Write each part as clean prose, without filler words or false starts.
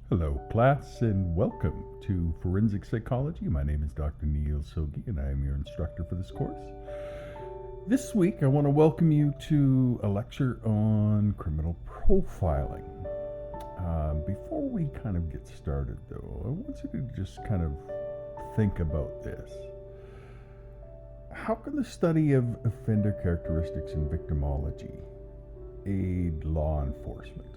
Hello, class, and welcome to Forensic Psychology. My name is Dr. Neil Soggie, and I am your instructor for this course. This week, I want to welcome you to a lecture on criminal profiling. Before we kind of get started, though, I want you to just kind of think about this. How can the study of offender characteristics and victimology aid law enforcement?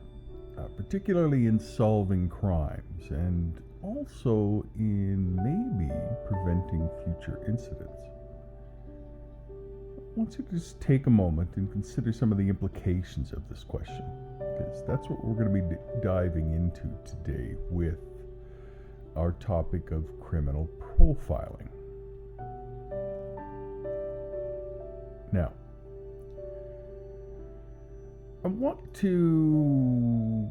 Particularly in solving crimes and also in maybe preventing future incidents. I want you to just take a moment and consider some of the implications of this question, because that's what we're going to be diving into today with our topic of criminal profiling. Now, I want to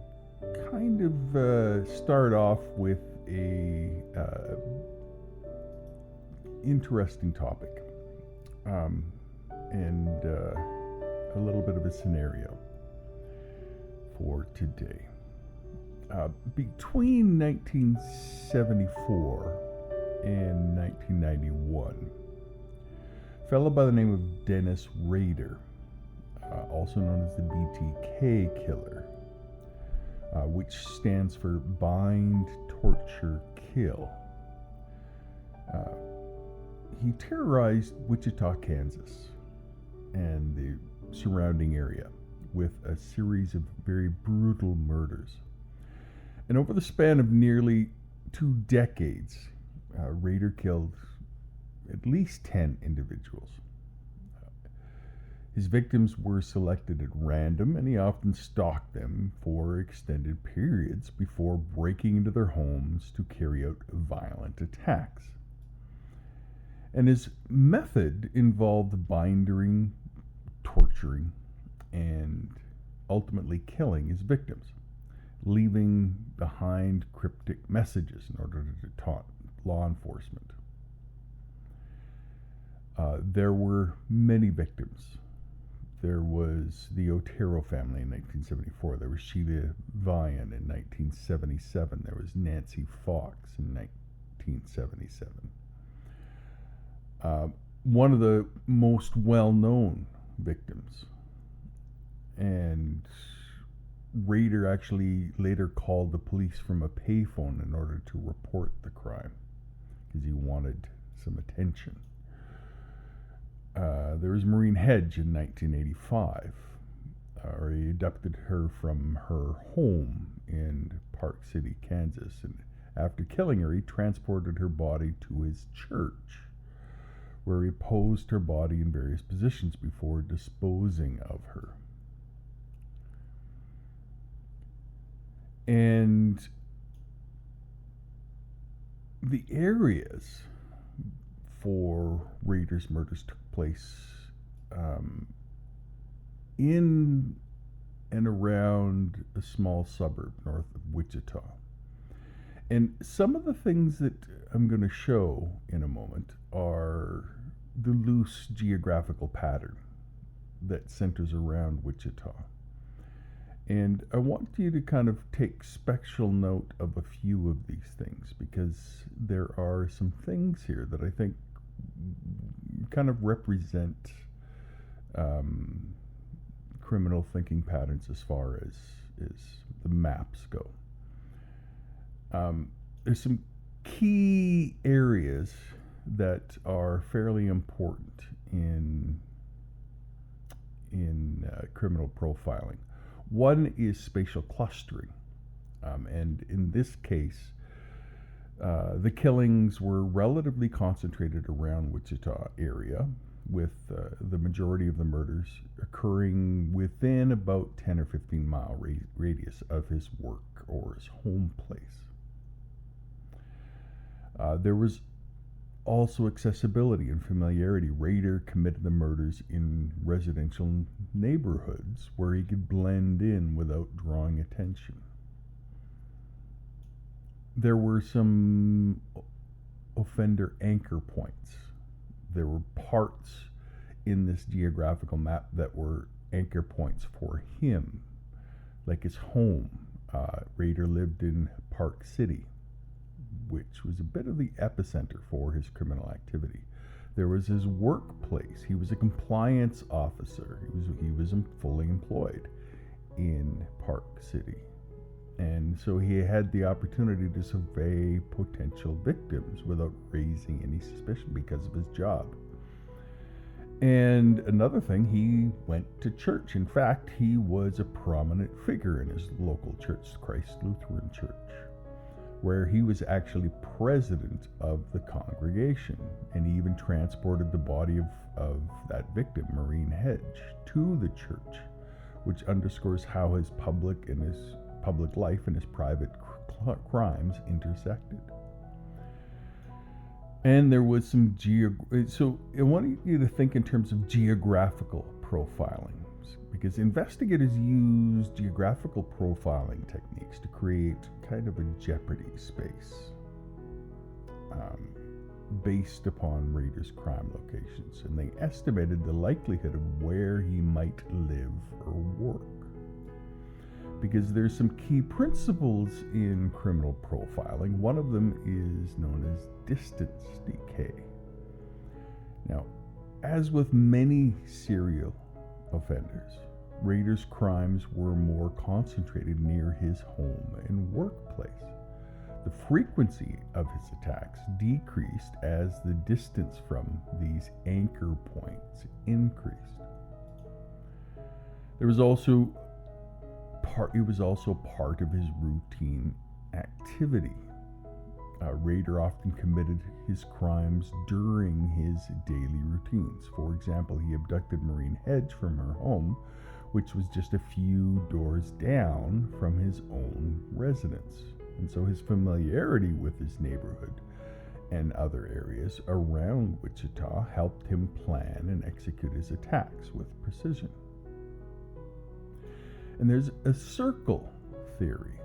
kind of start off with a interesting topic and a little bit of a scenario for today. Between 1974 and 1991, a fellow by the name of Dennis Rader, also known as the BTK killer, which stands for Bind, Torture, Kill. He terrorized Wichita, Kansas, and the surrounding area with a series of very brutal murders. And over the span of nearly 2 decades, Rader killed at least 10 individuals. His victims were selected at random, and he often stalked them for extended periods before breaking into their homes to carry out violent attacks. And his method involved binding, torturing, and ultimately killing his victims, leaving behind cryptic messages in order to taunt law enforcement. There were many victims. There was the Otero family in 1974. There was Sheila Vian in 1977. There was Nancy Fox in 1977. One of the most well-known victims. And Rader actually later called the police from a payphone in order to report the crime because he wanted some attention. There was Maureen Hedge in 1985. He abducted her from her home in Park City, Kansas, and after killing her, he transported her body to his church, where he posed her body in various positions before disposing of her. And the areas for Rader's murders took place in and around a small suburb north of Wichita. And some of the things that I'm going to show in a moment are the loose geographical pattern that centers around Wichita. And I want you to kind of take special note of a few of these things, because there are some things here that I think kind of represent criminal thinking patterns as far as the maps go. There's some key areas that are fairly important in criminal profiling. One is spatial clustering, and in this case, the killings were relatively concentrated around Wichita area, with the majority of the murders occurring within about 10 or 15 mile radius of his work or his home place. There was also accessibility and familiarity. Rader committed the murders in residential neighborhoods where he could blend in without drawing attention. There were some offender anchor points. There were parts in this geographical map that were anchor points for him, like his home, Rader lived in Park City, which was a bit of the epicenter for his criminal activity. There was his workplace. He was a compliance officer. He was fully employed in Park City. And so he had the opportunity to survey potential victims without raising any suspicion because of his job. And another thing, he went to church. In fact, he was a prominent figure in his local church, Christ Lutheran Church, where he was actually president of the congregation. And he even transported the body of that victim, Maureen Hedge, to the church, which underscores how his public life and his private crimes intersected. And there was some so I want you to think in terms of geographical profiling, because investigators use geographical profiling techniques to create kind of a jeopardy space based upon Rader's crime locations, and they estimated the likelihood of where he might live or work. Because there's some key principles in criminal profiling. One of them is known as distance decay. Now, as with many serial offenders, Rader's crimes were more concentrated near his home and workplace. The frequency of his attacks decreased as the distance from these anchor points increased. It was also part of his routine activity. Rader often committed his crimes during his daily routines. For example, he abducted Maureen Hedge from her home, which was just a few doors down from his own residence. And so his familiarity with his neighborhood and other areas around Wichita helped him plan and execute his attacks with precision. And there's a circle theory.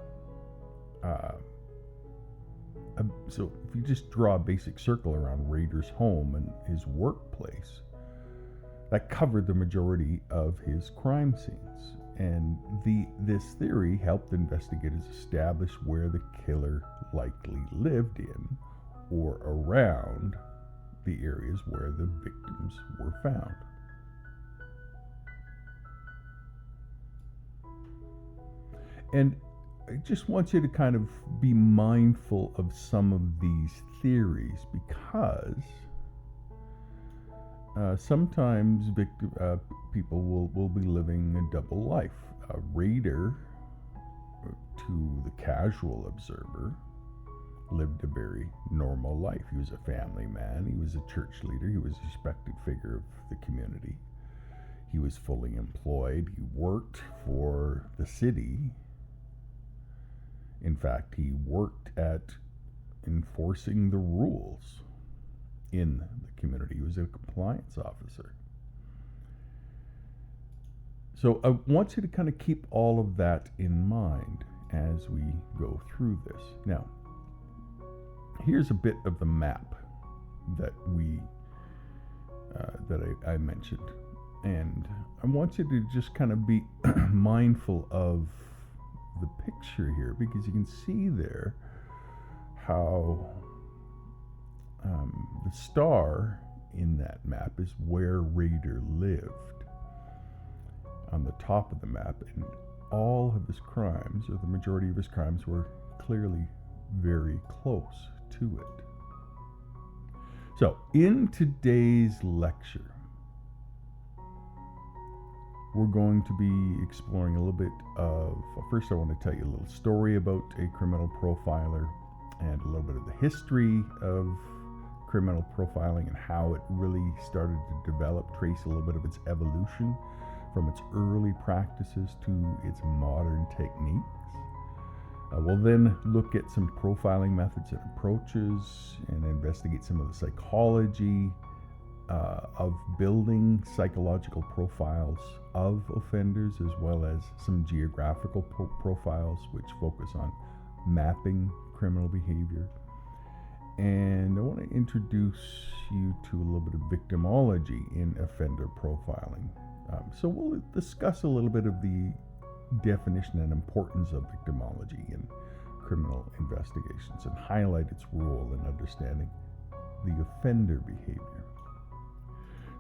So if you just draw a basic circle around Rader's home and his workplace, that covered the majority of his crime scenes. And this theory helped investigators establish where the killer likely lived in or around the areas where the victims were found. And I just want you to kind of be mindful of some of these theories, because sometimes people will be living a double life. Rader, to the casual observer, lived a very normal life. He was a family man. He was a church leader. He was a respected figure of the community. He was fully employed. He worked for the city. In fact, he worked at enforcing the rules in the community. He was a compliance officer. So I want you to kind of keep all of that in mind as we go through this. Now, here's a bit of the map that I mentioned. And I want you to just kind of be mindful of the picture here, because you can see there how the star in that map is where Rader lived on the top of the map, and all of his crimes, or the majority of his crimes, were clearly very close to it. So in today's lecture, we're going to be exploring a little bit of, first I want to tell you a little story about a criminal profiler and a little bit of the history of criminal profiling and how it really started to develop, trace a little bit of its evolution from its early practices to its modern techniques. We'll then look at some profiling methods and approaches and investigate some of the psychology of building psychological profiles of offenders, as well as some geographical profiles which focus on mapping criminal behavior. And I want to introduce you to a little bit of victimology in offender profiling. So we'll discuss a little bit of the definition and importance of victimology in criminal investigations and highlight its role in understanding the offender behavior.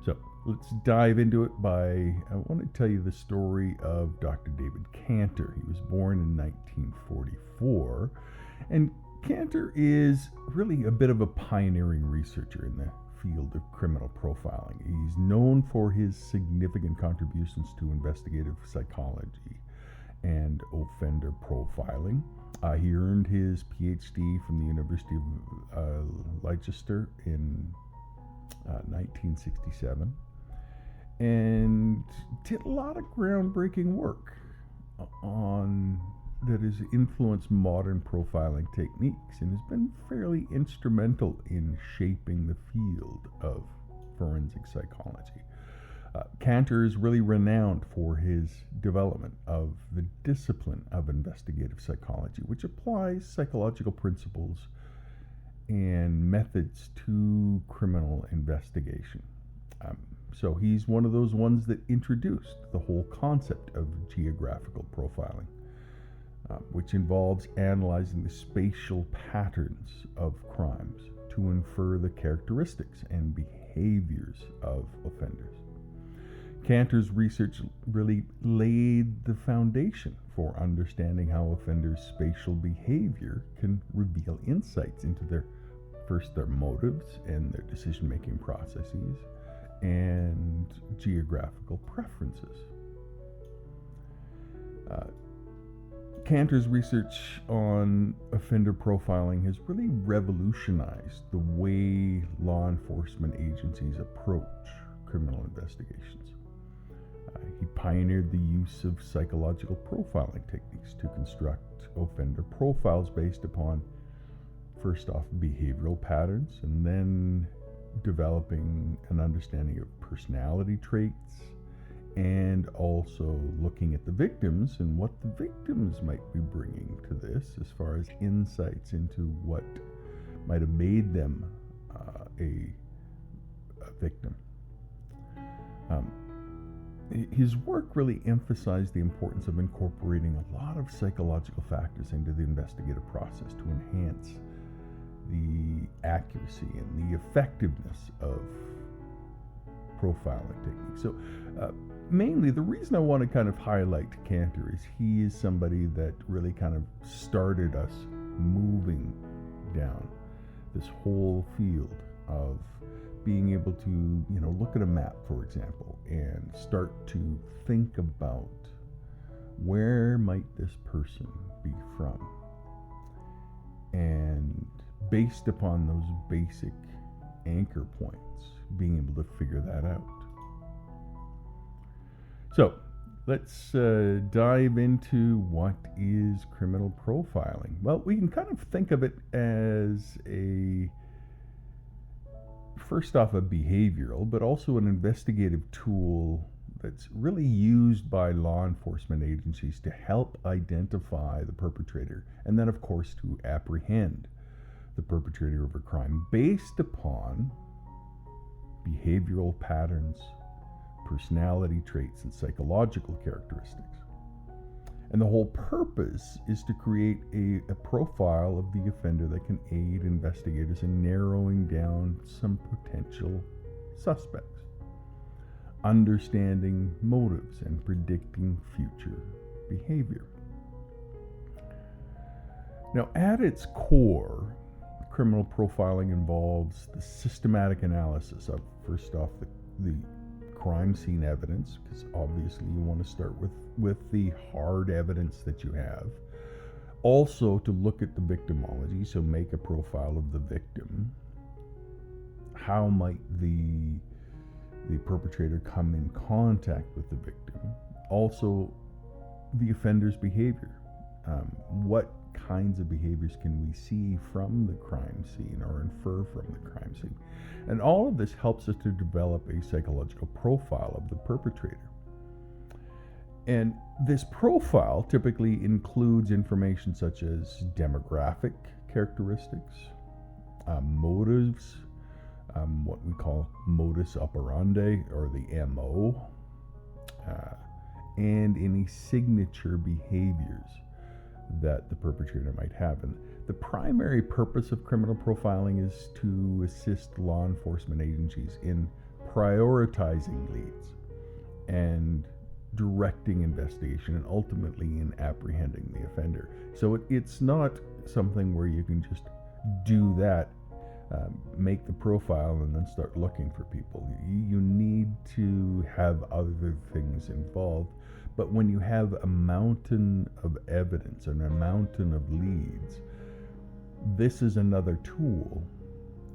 So let's dive into it I want to tell you the story of Dr. David Cantor. He was born in 1944, and Cantor is really a bit of a pioneering researcher in the field of criminal profiling. He's known for his significant contributions to investigative psychology and offender profiling. He earned his PhD from the University of Leicester in 1967 and did a lot of groundbreaking work that has influenced modern profiling techniques and has been fairly instrumental in shaping the field of forensic psychology. Cantor is really renowned for his development of the discipline of investigative psychology, which applies psychological principles and methods to criminal investigation. So he's one of those ones that introduced the whole concept of geographical profiling, which involves analyzing the spatial patterns of crimes to infer the characteristics and behaviors of offenders. Cantor's research really laid the foundation for understanding how offenders' spatial behavior can reveal insights into their motives and their decision-making processes and geographical preferences. Cantor's research on offender profiling has really revolutionized the way law enforcement agencies approach criminal investigations. He pioneered the use of psychological profiling techniques to construct offender profiles based upon, first off, behavioral patterns, and then developing an understanding of personality traits, and also looking at the victims and what the victims might be bringing to this as far as insights into what might have made them a victim. His work really emphasized the importance of incorporating a lot of psychological factors into the investigative process to enhance the accuracy and the effectiveness of profiling techniques. So mainly the reason I want to kind of highlight Cantor is he is somebody that really kind of started us moving down this whole field of being able to, look at a map, for example, and start to think about where might this person be from. And based upon those basic anchor points, being able to figure that out. So let's dive into what is criminal profiling. Well, we can kind of think of it as first off, a behavioral, but also an investigative tool that's really used by law enforcement agencies to help identify the perpetrator, and then, of course, to apprehend the perpetrator of a crime based upon behavioral patterns, personality traits, and psychological characteristics. And the whole purpose is to create a profile of the offender that can aid investigators in narrowing down some potential suspects, understanding motives, and predicting future behavior. Now, at its core, criminal profiling involves the systematic analysis of, first off, the crime scene evidence, because obviously you want to start with the hard evidence that you have. Also, to look at the victimology, so make a profile of the victim. How might the perpetrator come in contact with the victim? Also, the offender's behavior. What kinds of behaviors can we see from the crime scene or infer from the crime scene? And all of this helps us to develop a psychological profile of the perpetrator. And this profile typically includes information such as demographic characteristics, motives, what we call modus operandi, or the MO, and any signature behaviors that the perpetrator might have. And the primary purpose of criminal profiling is to assist law enforcement agencies in prioritizing leads and directing investigation and ultimately in apprehending the offender. So it's not something where you can just do that, make the profile and then start looking for people. You need to have other things involved. But when you have a mountain of evidence and a mountain of leads, this is another tool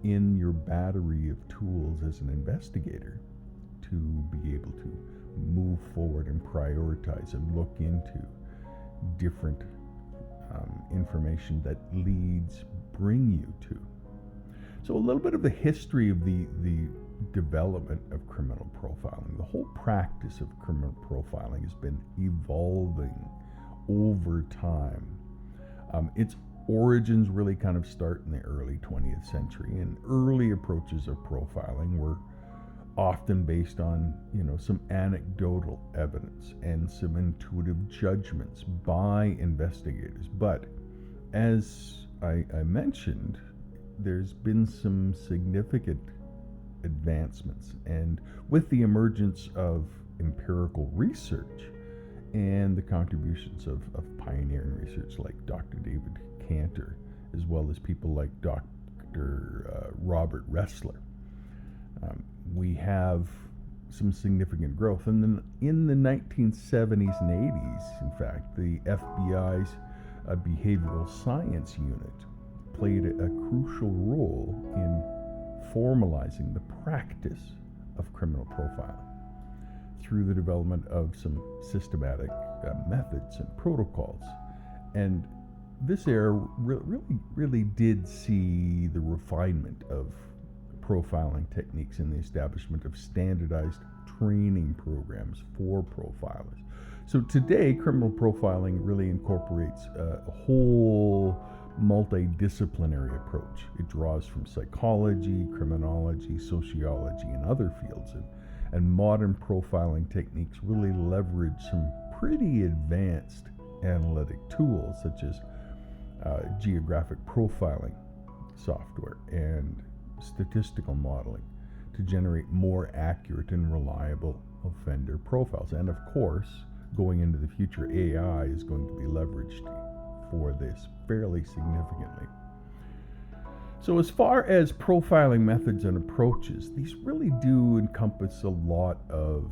in your battery of tools as an investigator to be able to move forward and prioritize and look into different information that leads bring you to. So a little bit of the history of the development of criminal profiling. The whole practice of criminal profiling has been evolving over time. Its origins really kind of start in the early 20th century, and early approaches of profiling were often based on, some anecdotal evidence and some intuitive judgments by investigators. But as I mentioned, there's been some significant advancements, and with the emergence of empirical research and the contributions of pioneering research like Dr. David Cantor, as well as people like Dr. Robert Ressler, we have some significant growth. And then in the 1970s and 80s, in fact, the FBI's behavioral science unit played a crucial role in formalizing the practice of criminal profiling through the development of some systematic methods and protocols. And this era really did see the refinement of profiling techniques and the establishment of standardized training programs for profilers. So today, criminal profiling really incorporates a whole multidisciplinary approach. It draws from psychology, criminology, sociology, and other fields. And modern profiling techniques really leverage some pretty advanced analytic tools, such as geographic profiling software and statistical modeling, to generate more accurate and reliable offender profiles. And of course, going into the future, AI is going to be leveraged for this fairly significantly. So as far as profiling methods and approaches, these really do encompass a lot of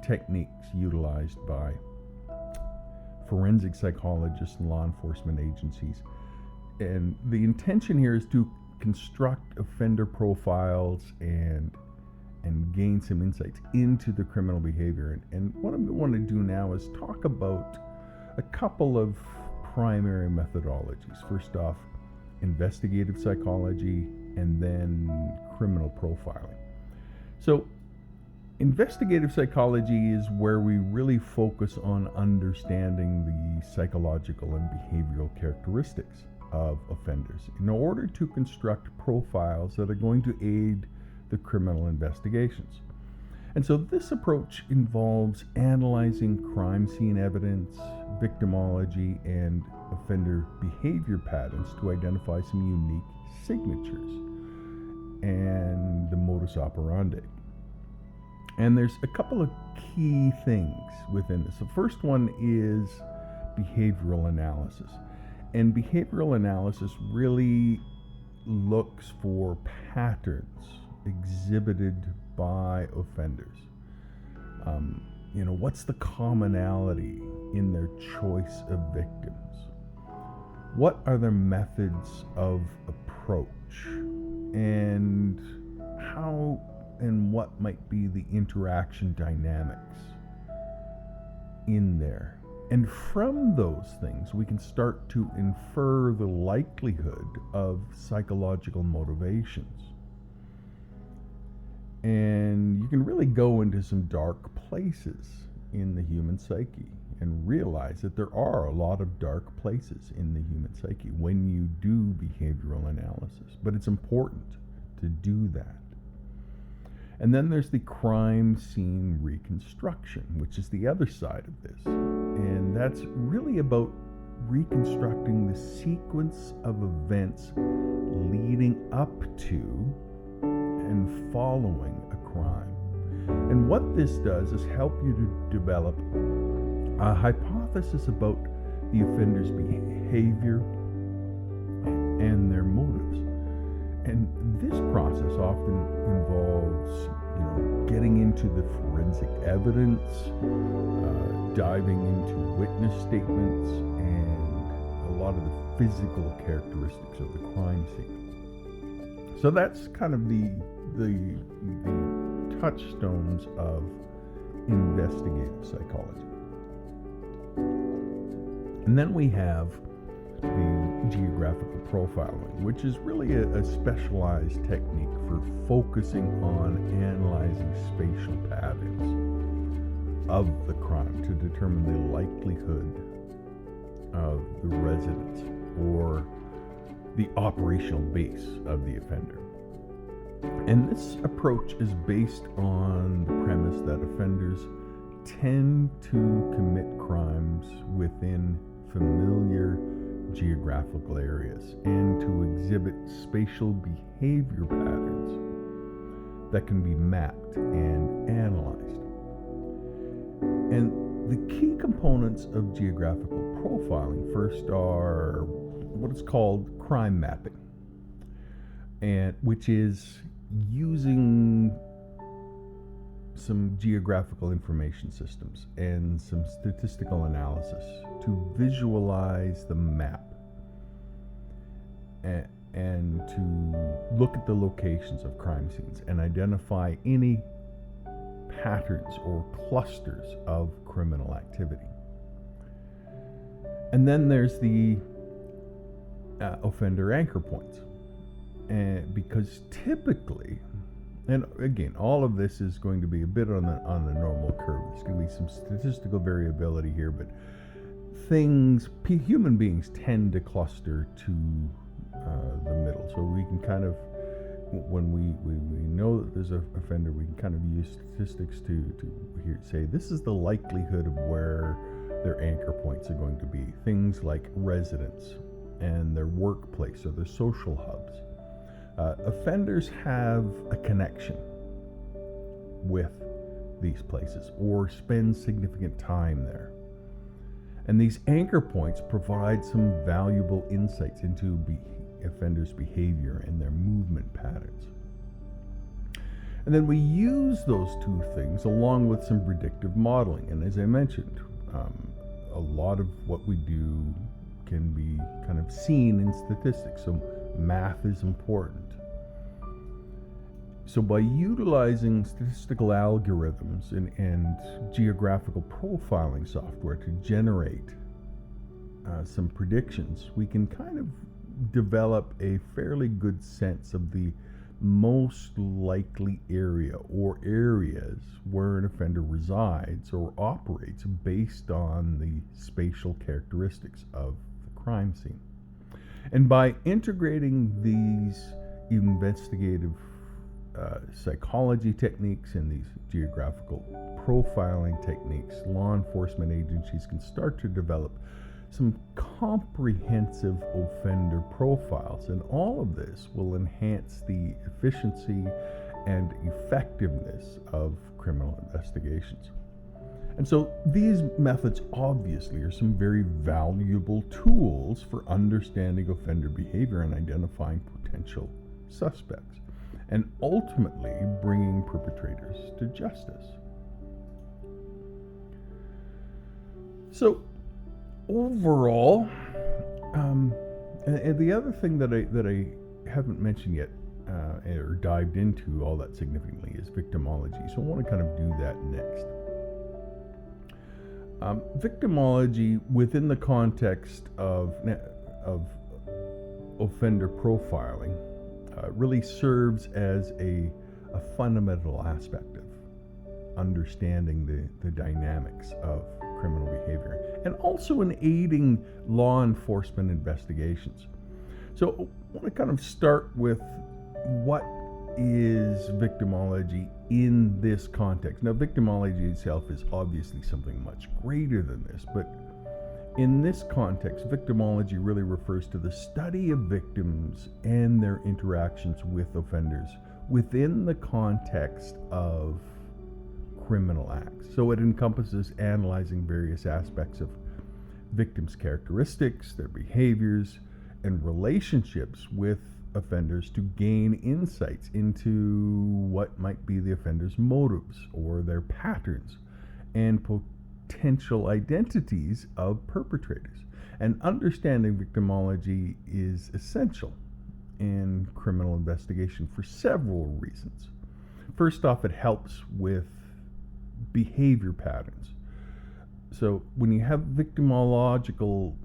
techniques utilized by forensic psychologists and law enforcement agencies. And the intention here is to construct offender profiles and gain some insights into the criminal behavior. And what I'm going to do now is talk about a couple of primary methodologies. First off, investigative psychology, and then criminal profiling. So investigative psychology is where we really focus on understanding the psychological and behavioral characteristics of offenders in order to construct profiles that are going to aid the criminal investigations. And so this approach involves analyzing crime scene evidence, victimology, and offender behavior patterns to identify some unique signatures and the modus operandi. And there's a couple of key things within this. The first one is behavioral analysis. And behavioral analysis really looks for patterns exhibited by offenders. What's the commonality in their choice of victims? What are their methods of approach? And how and what might be the interaction dynamics in there? And from those things, we can start to infer the likelihood of psychological motivations. And you can really go into some dark places in the human psyche and realize that there are a lot of dark places in the human psyche when you do behavioral analysis. But it's important to do that. And then there's the crime scene reconstruction, which is the other side of this. And that's really about reconstructing the sequence of events leading up to and following a crime. And what this does is help you to develop a hypothesis about the offender's behavior and their motives. And this process often involves, getting into the forensic evidence, diving into witness statements, and a lot of the physical characteristics of the crime scene. So that's kind of the touchstones of investigative psychology. And then we have the geographical profiling, which is really a specialized technique for focusing on analyzing spatial patterns of the crime to determine the likelihood of the residence or the operational base of the offender. And this approach is based on the premise that offenders tend to commit crimes within familiar geographical areas and to exhibit spatial behavior patterns that can be mapped and analyzed. And the key components of geographical profiling first are what is called crime mapping, and which is using some geographical information systems and some statistical analysis to visualize the map and to look at the locations of crime scenes and identify any patterns or clusters of criminal activity. And then there's the offender anchor points. Because typically, and again, all of this is going to be a bit on the normal curve. There's going to be some statistical variability here, but human beings tend to cluster to the middle. So we can kind of, when we know that there's an offender, we can kind of use statistics to say this is the likelihood of where their anchor points are going to be. Things like residence and their workplace or their social hubs. Offenders have a connection with these places or spend significant time there. And these anchor points provide some valuable insights into offenders' behavior and their movement patterns. And then we use those two things along with some predictive modeling. And as I mentioned, a lot of what we do can be kind of seen in statistics. So math is important. So by utilizing statistical algorithms and geographical profiling software to generate some predictions, we can kind of develop a fairly good sense of the most likely area or areas where an offender resides or operates based on the spatial characteristics of the crime scene. And by integrating these investigative psychology techniques and these geographical profiling techniques, law enforcement agencies can start to develop some comprehensive offender profiles, and all of this will enhance the efficiency and effectiveness of criminal investigations. And so these methods obviously are some very valuable tools for understanding offender behavior and identifying potential suspects, and ultimately bringing perpetrators to justice. So overall, and the other thing that I haven't mentioned yet or dived into all that significantly is victimology. So I want to kind of do that next. Victimology within the context of offender profiling really serves as a fundamental aspect of understanding the dynamics of criminal behavior, and also in aiding law enforcement investigations. So I want to kind of start with what is victimology in this context. Now, victimology itself is obviously something much greater than this, but in this context, victimology really refers to the study of victims and their interactions with offenders within the context of criminal acts. So it encompasses analyzing various aspects of victims' characteristics, their behaviors, and relationships with offenders to gain insights into what might be the offender's motives or their patterns and potential identities of perpetrators. And understanding victimology is essential in criminal investigation for several reasons. First off, it helps with behavior patterns. So when you have victimological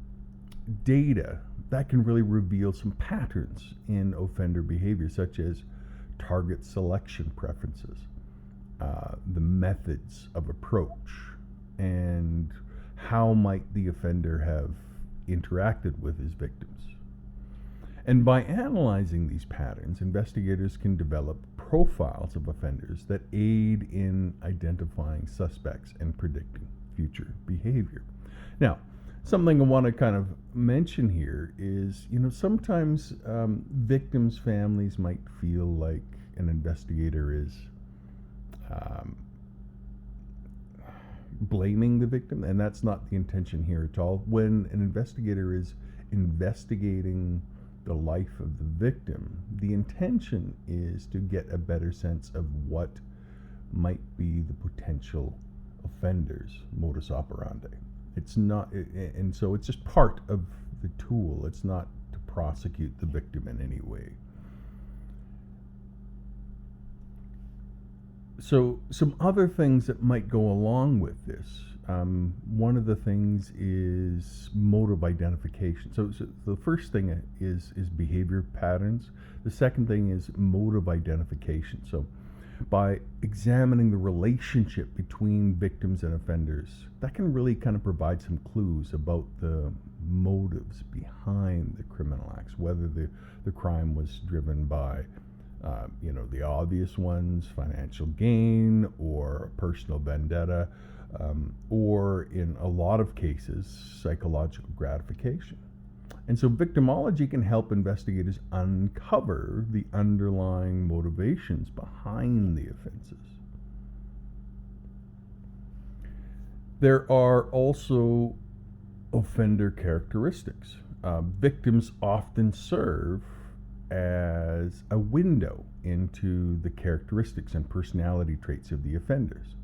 data, that can really reveal some patterns in offender behavior, such as target selection preferences, the methods of approach, and how might the offender have interacted with his victims. And by analyzing these patterns, investigators can develop profiles of offenders that aid in identifying suspects and predicting future behavior. Now, something I want to kind of mention here is, sometimes victims' families might feel like an investigator is blaming the victim, and that's not the intention here at all. When an investigator is investigating the life of the victim, the intention is to get a better sense of what might be the potential offender's modus operandi. It's not, and so it's just part of the tool. It's not to prosecute the victim in any way. So some other things that might go along with this. One of the things is motive identification. So the first thing is behavior patterns. The second thing is motive identification. So by examining the relationship between victims and offenders, that can really kind of provide some clues about the motives behind the criminal acts, whether the crime was driven by the obvious ones, financial gain or personal vendetta, or in a lot of cases, psychological gratification. And so victimology can help investigators uncover the underlying motivations behind the offenses. There are also offender characteristics. Victims often serve as a window into the characteristics and personality traits of the offenders.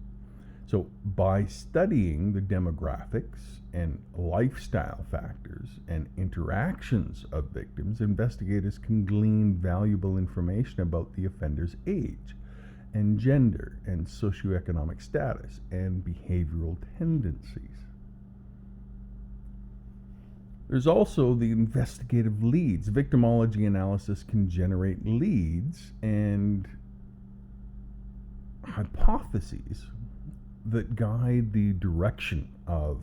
So by studying the demographics and lifestyle factors and interactions of victims, investigators can glean valuable information about the offender's age and gender and socioeconomic status and behavioral tendencies. There's also the investigative leads. Victimology analysis can generate leads and hypotheses that guide the direction of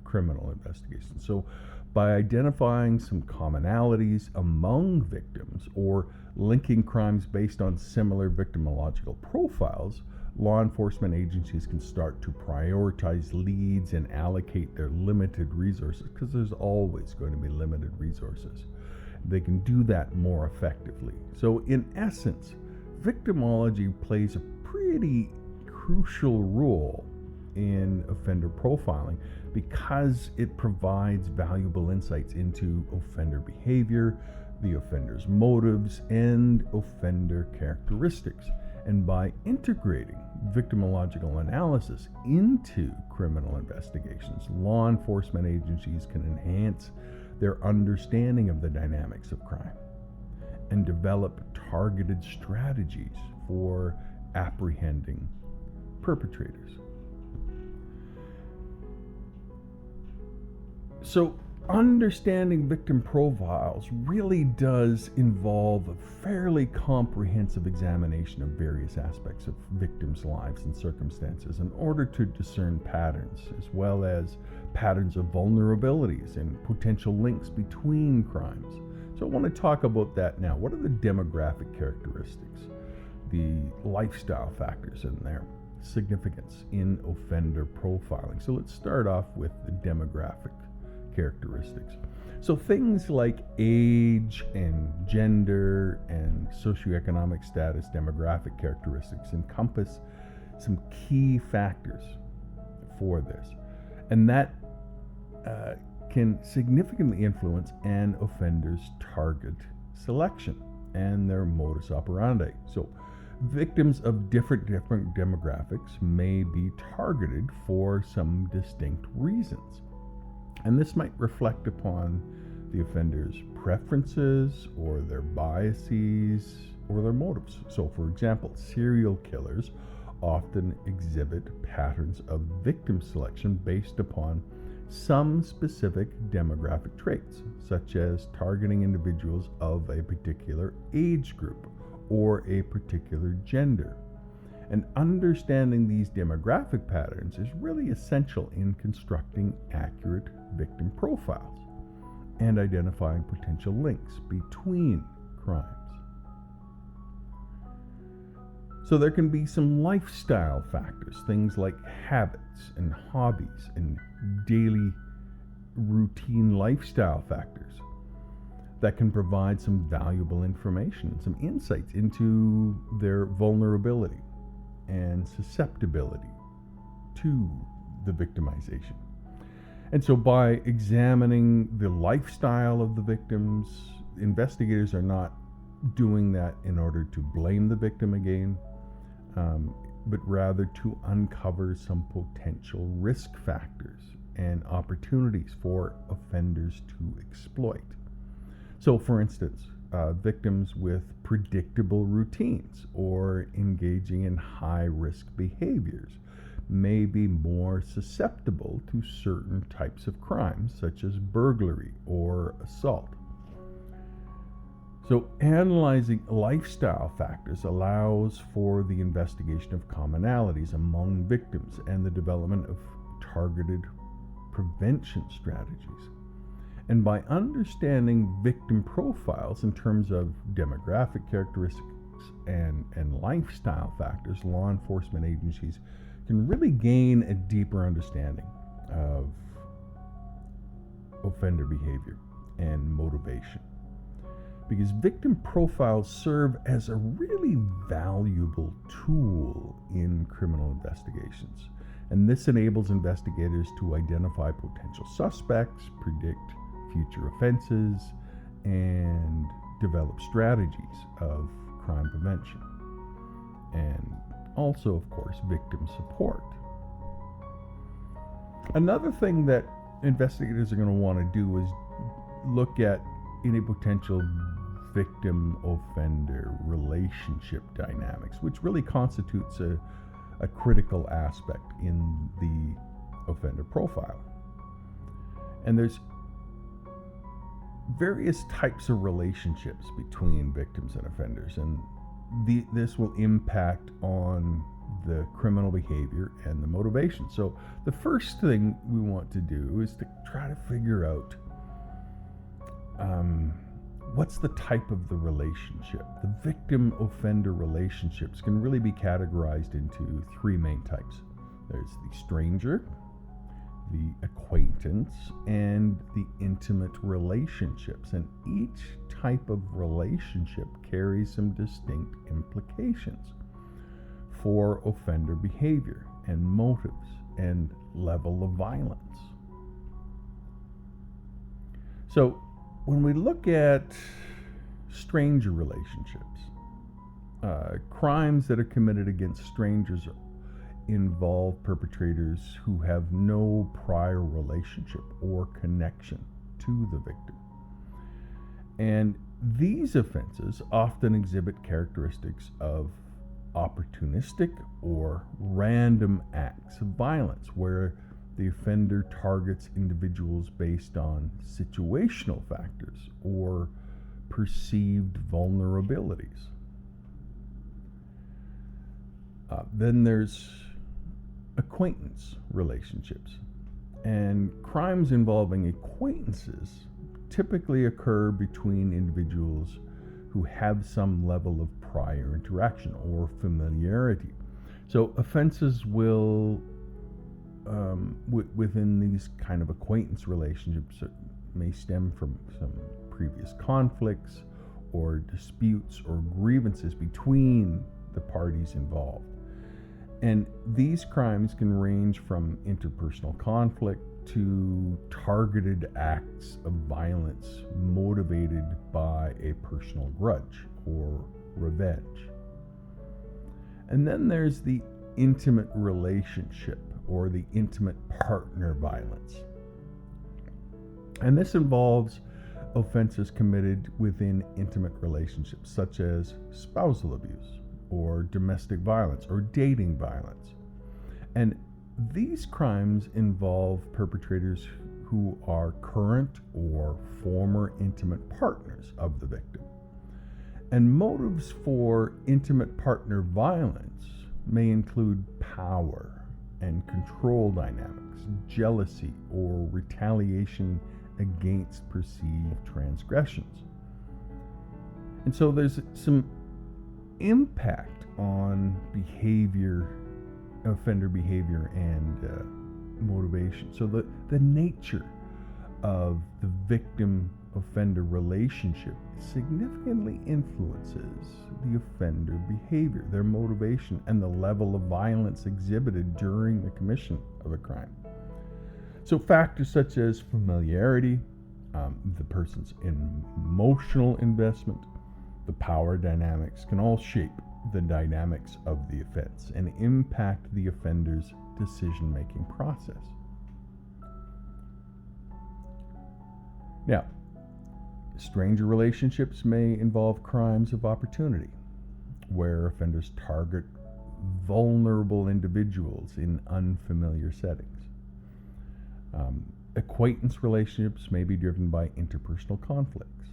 criminal investigation. So by identifying some commonalities among victims or linking crimes based on similar victimological profiles, law enforcement agencies can start to prioritize leads and allocate their limited resources, because there's always going to be limited resources. They can do that more effectively. So in essence, victimology plays a pretty crucial role in offender profiling because it provides valuable insights into offender behavior, the offender's motives, and offender characteristics. And by integrating victimological analysis into criminal investigations, law enforcement agencies can enhance their understanding of the dynamics of crime and develop targeted strategies for apprehending perpetrators. So understanding victim profiles really does involve a fairly comprehensive examination of various aspects of victims' lives and circumstances in order to discern patterns, as well as patterns of vulnerabilities and potential links between crimes. So I want to talk about that now. What are the demographic characteristics? the lifestyle factors and their significance in offender profiling. So let's start off with the demographic characteristics. So things like age and gender and socioeconomic status, demographic characteristics encompass some key factors for this. And that can significantly influence an offender's target selection and their modus operandi. So victims of different demographics may be targeted for some distinct reasons. And this might reflect upon the offender's preferences or their biases or their motives. So for example, serial killers often exhibit patterns of victim selection based upon some specific demographic traits, such as targeting individuals of a particular age group or a particular gender. And understanding these demographic patterns is really essential in constructing accurate victim profiles and identifying potential links between crimes. So there can be some lifestyle factors, things like habits and hobbies and daily routine lifestyle factors that can provide some valuable information, some insights into their vulnerability and susceptibility to the victimization. And so by examining the lifestyle of the victims, investigators are not doing that in order to blame the victim again, but rather to uncover some potential risk factors and opportunities for offenders to exploit. So for instance, victims with predictable routines or engaging in high-risk behaviors may be more susceptible to certain types of crimes, such as burglary or assault. So analyzing lifestyle factors allows for the investigation of commonalities among victims and the development of targeted prevention strategies. And by understanding victim profiles in terms of demographic characteristics and lifestyle factors, law enforcement agencies can really gain a deeper understanding of offender behavior and motivation. Because victim profiles serve as a really valuable tool in criminal investigations. And this enables investigators to identify potential suspects, predict future offenses, and develop strategies of crime prevention. And also, of course, victim support. Another thing that investigators are going to want to do is look at any potential victim-offender relationship dynamics, which really constitutes a critical aspect in the offender profile. And there's various types of relationships between victims and offenders, and this will impact on the criminal behavior and the motivation. So the first thing we want to do is to try to figure out what's the type of the relationship. The victim-offender relationships can really be categorized into three main types. There's the stranger, the acquaintance, and the intimate relationships. And each type of relationship carries some distinct implications for offender behavior and motives and level of violence. So when we look at stranger relationships, crimes that are committed against strangers involve perpetrators who have no prior relationship or connection to the victim. And these offenses often exhibit characteristics of opportunistic or random acts of violence, where the offender targets individuals based on situational factors or perceived vulnerabilities. Then there's acquaintance relationships. And crimes involving acquaintances typically occur between individuals who have some level of prior interaction or familiarity. So offenses will, within these kind of acquaintance relationships, may stem from some previous conflicts or disputes or grievances between the parties involved. And these crimes can range from interpersonal conflict to targeted acts of violence motivated by a personal grudge or revenge. And then there's the intimate relationship or the intimate partner violence. And this involves offenses committed within intimate relationships, such as spousal abuse or domestic violence or dating violence. And these crimes involve perpetrators who are current or former intimate partners of the victim. And motives for intimate partner violence may include power and control dynamics, jealousy, or retaliation against perceived transgressions. And so there's some impact on behavior, offender behavior, and motivation. So the nature of the victim-offender relationship significantly influences the offender behavior, their motivation, and the level of violence exhibited during the commission of a crime. So factors such as familiarity, the person's emotional investment, the power dynamics can all shape the dynamics of the offense and impact the offender's decision-making process. Now, stranger relationships may involve crimes of opportunity, where offenders target vulnerable individuals in unfamiliar settings. Acquaintance relationships may be driven by interpersonal conflicts.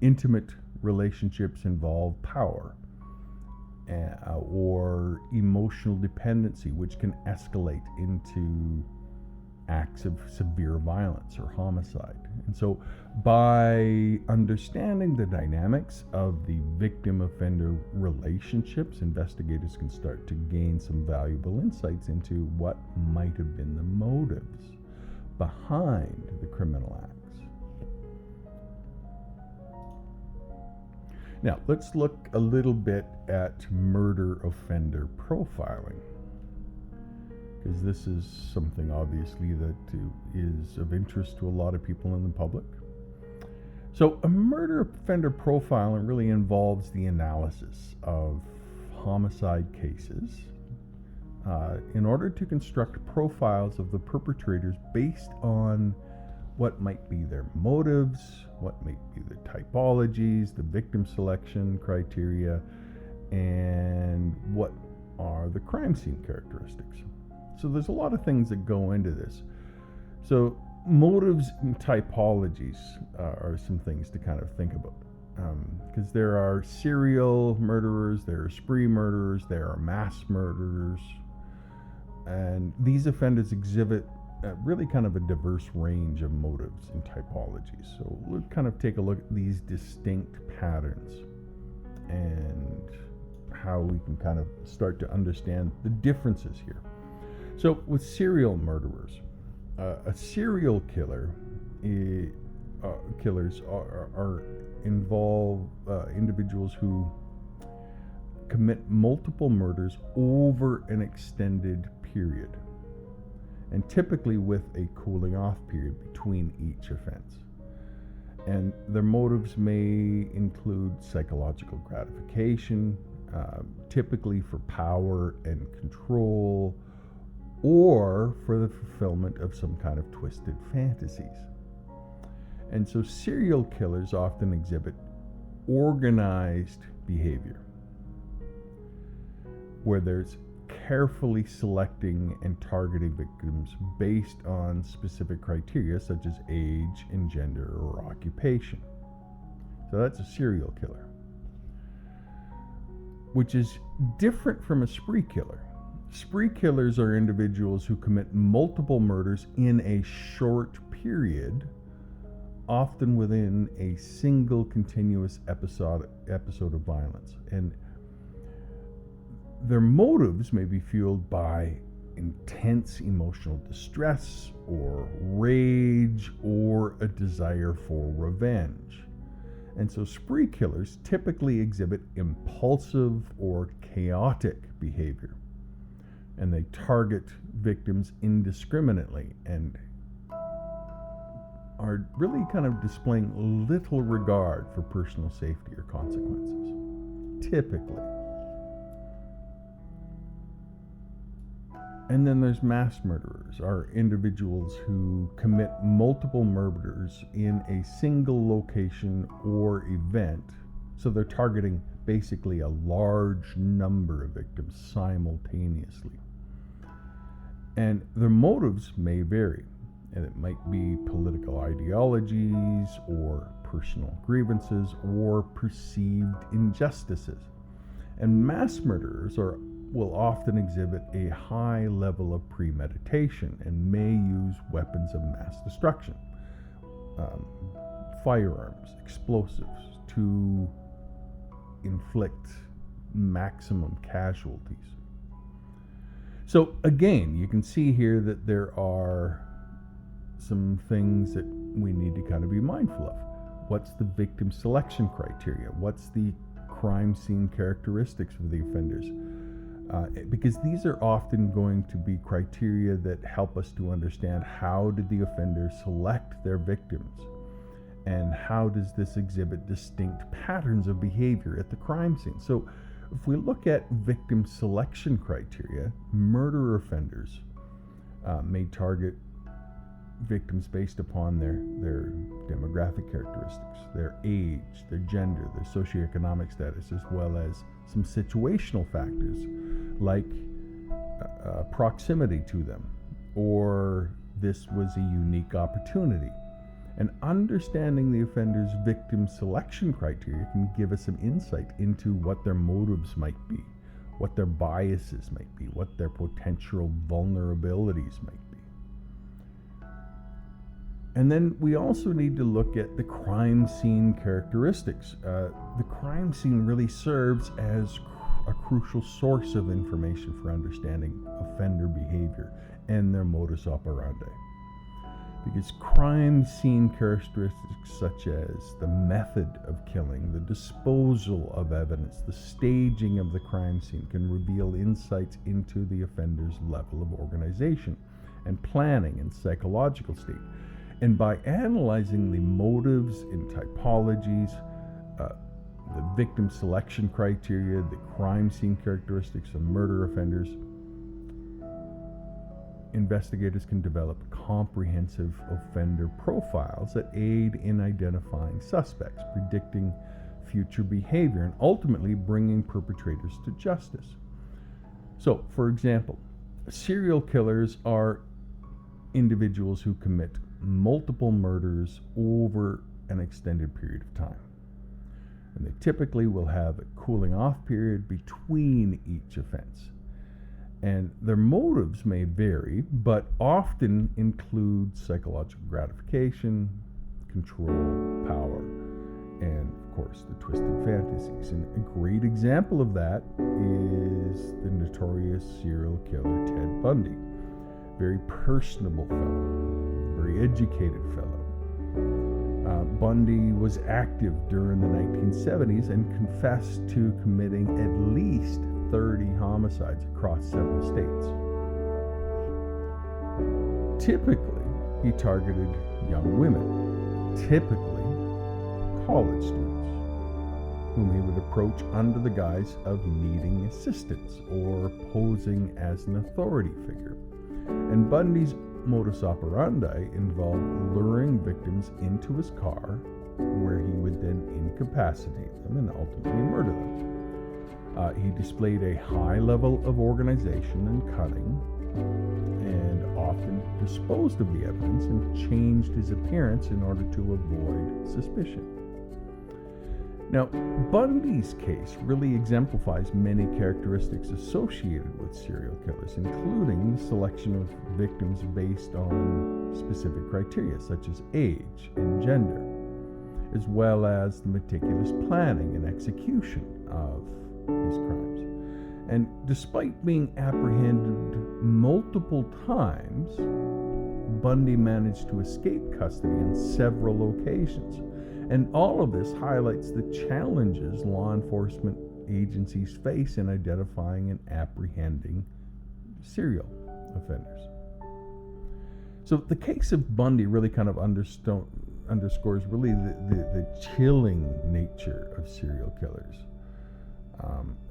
Intimate relationships involve power or emotional dependency, which can escalate into acts of severe violence or homicide. And so by understanding the dynamics of the victim-offender relationships, investigators can start to gain some valuable insights into what might have been the motives behind the criminal acts. Now, let's look a little bit at murder offender profiling, because this is something obviously that is of interest to a lot of people in the public. So a murder offender profiling really involves the analysis of homicide cases in order to construct profiles of the perpetrators based on what might be their motives, what might be their typologies, the victim selection criteria, and what are the crime scene characteristics. So there's a lot of things that go into this. So motives and typologies are some things to kind of think about. Because there are serial murderers, there are spree murderers, there are mass murderers, and these offenders exhibit really kind of a diverse range of motives and typologies. So we'll kind of take a look at these distinct patterns and how we can kind of start to understand the differences here. So with serial murderers, a serial killer killers are involve individuals who commit multiple murders over an extended period, and typically with a cooling off period between each offense. And their motives may include psychological gratification, typically for power and control, or for the fulfillment of some kind of twisted fantasies. And so serial killers often exhibit organized behavior, where there's carefully selecting and targeting victims based on specific criteria such as age and gender or occupation. So that's a serial killer, which is different from a spree killer. Spree killers are individuals who commit multiple murders in a short period often within a single continuous episode of violence. And their motives may be fueled by intense emotional distress or rage or a desire for revenge. And so spree killers typically exhibit impulsive or chaotic behavior, and they target victims indiscriminately and are really kind of displaying little regard for personal safety or consequences, typically. And then there's mass murderers, are individuals who commit multiple murders in a single location or event. So they're targeting basically a large number of victims simultaneously. And their motives may vary, and it might be political ideologies or personal grievances or perceived injustices. And mass murderers will often exhibit a high level of premeditation and may use weapons of mass destruction, firearms, explosives, to inflict maximum casualties. So again, you can see here that there are some things that we need to kind of be mindful of. What's the victim selection criteria? What's the crime scene characteristics of the offenders? Because these are often going to be criteria that help us to understand how did the offender select their victims, and how does this exhibit distinct patterns of behavior at the crime scene. So if we look at victim selection criteria, murder offenders may target victims based upon their demographic characteristics, their age, their gender, their socioeconomic status, as well as some situational factors like proximity to them, or this was a unique opportunity. And understanding the offender's victim selection criteria can give us some insight into what their motives might be, what their biases might be, what their potential vulnerabilities might be. And then we also need to look at the crime scene characteristics. The crime scene really serves as a crucial source of information for understanding offender behavior and their modus operandi. Because crime scene characteristics such as the method of killing, the disposal of evidence, the staging of the crime scene can reveal insights into the offender's level of organization and planning and psychological state. And by analyzing the motives and typologies, the victim selection criteria, the crime scene characteristics of murder offenders, investigators can develop comprehensive offender profiles that aid in identifying suspects, predicting future behavior, and ultimately bringing perpetrators to justice. So, for example, serial killers are individuals who commit multiple murders over an extended period of time. And they typically will have a cooling off period between each offense. And their motives may vary, but often include psychological gratification, control, power, and of course the twisted fantasies. And a great example of that is the notorious serial killer Ted Bundy. Very personable fellow, very educated fellow. Bundy was active during the 1970s and confessed to committing at least 30 homicides across several states. Typically, he targeted young women, typically college students, whom he would approach under the guise of needing assistance or posing as an authority figure. And Bundy's modus operandi involved luring victims into his car, where he would then incapacitate them and ultimately murder them. He displayed a high level of organization and cunning, and often disposed of the evidence and changed his appearance in order to avoid suspicion. Now, Bundy's case really exemplifies many characteristics associated with serial killers, including the selection of victims based on specific criteria such as age and gender, as well as the meticulous planning and execution of his crimes. And despite being apprehended multiple times, Bundy managed to escape custody on several occasions. And all of this highlights the challenges law enforcement agencies face in identifying and apprehending serial offenders. So the case of Bundy really kind of underscores really the chilling nature of serial killers,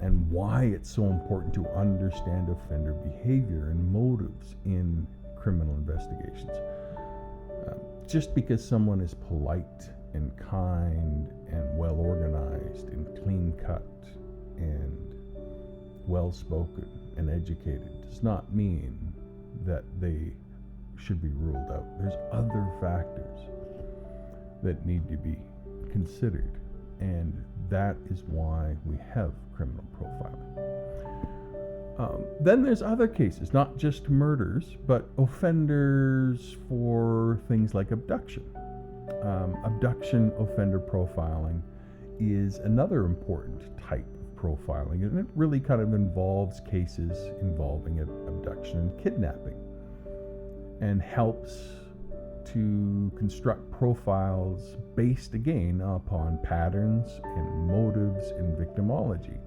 and why it's so important to understand offender behavior and motives in criminal investigations. Just because someone is polite and kind and well organized and clean cut and well spoken and educated does not mean that they should be ruled out. There's other factors that need to be considered, and that is why we have criminal profiling. Then there's other cases, not just murders, but offenders for things like abduction. Abduction offender profiling is another important type of profiling, and it really kind of involves cases involving abduction and kidnapping, and helps to construct profiles based again upon patterns and motives and victimology.